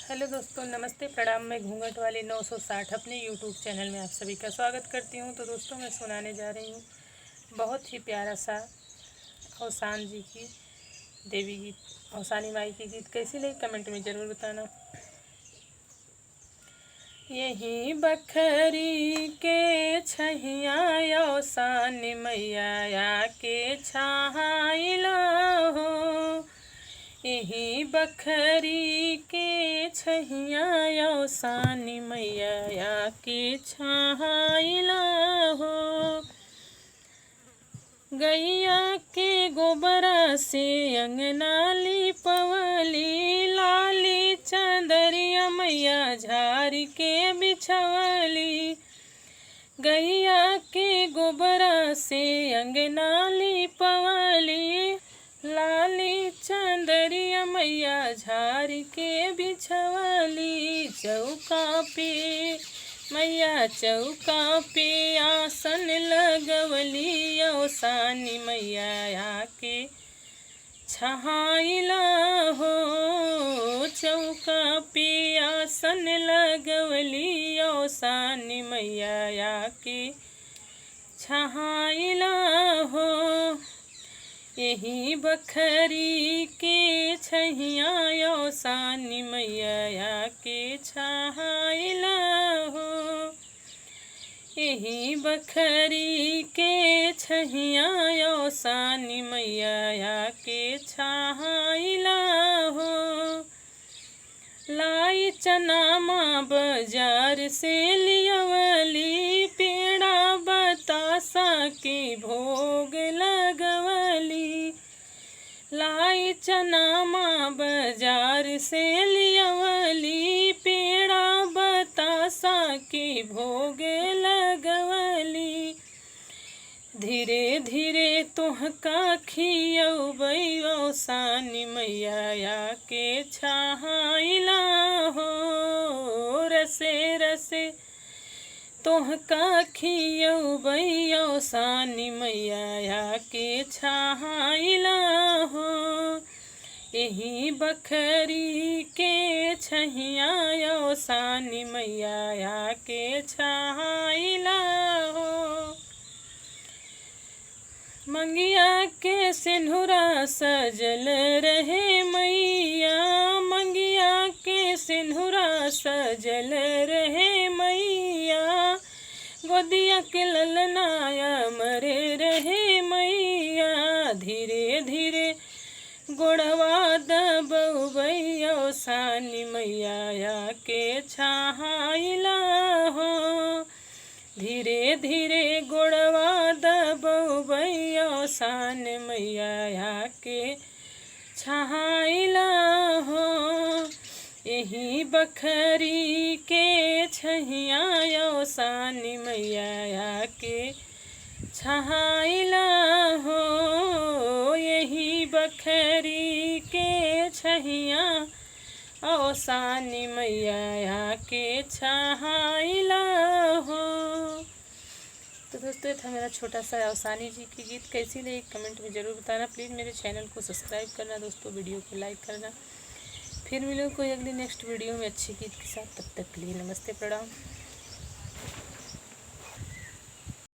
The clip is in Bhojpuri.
हेलो दोस्तों, नमस्ते प्रणाम। मैं घूंघट वाली 960 अपने यूट्यूब चैनल में आप सभी का स्वागत करती हूं। तो दोस्तों, मैं सुनाने जा रही हूं बहुत ही प्यारा सा औसान जी की देवी गीत, औसानी माई की गीत। कैसी लगी कमेंट में ज़रूर बताना। यही बखरी के छैया औसानी मैया के छाइला हो, यही बखरी के छैया औसानी मैया के छाइला हो। गैया के गोबरा से अंगना लिपवली, लाली चंदरिया मैया झारी के बिछवली। गैया के गोबरा से अंगना लिपवली, लाली चंदरिया मैया झारी के बिछवली। चौका पे मैया चौका पे आसन लगवली, औसानी मैया के छहाइला हो। चौका पे आसन लगवली, औसानी मैया के छहाइला हो। यही बखरी के छैया औसानी मैया के छाइला हो, यही बखरी के छैया औसानी मैया के छाइला हो। लाई चना माँ बाजार से लियवली, पेड़ा बतासा के भोग लगवली। लाई चना माँ बाजार से लियवली, पेड़ा बतासा के भोग लगवली। धीरे धीरे तुहका खियौबै, औसानी मैया के छाइला हो। रसे रसे तुहका खियौबै, औसानी मैया के छाइला हो। यही बखरी के छैया औसानी मैया के छाइला हो। मंगिया के सिंधुरा सजल रहे मैया, मंगिया के सिंधुरा सजल रहे मैया। गोदिया के ललनाया मरे रहे मैया, धीरे धीरे गोड़वा दबौबै, औसानी मैया के छाइला हो। धीरे धीरे गोड़वा दबौबै, औसान मैया के छाइला हो। यही बखरी के छैया औसानी मैया के छाइला हो, यही बखरी के छैया औसानी मैया के छाइला हो। तो दोस्तों, ये था मेरा छोटा सा औसानी जी की गीत। कैसी लगी कमेंट में ज़रूर बताना। प्लीज़ मेरे चैनल को सब्सक्राइब करना दोस्तों, वीडियो को लाइक करना। फिर मिलो कोई अगली नेक्स्ट वीडियो में अच्छी गीत के साथ। तब तक के लिए नमस्ते प्रणाम।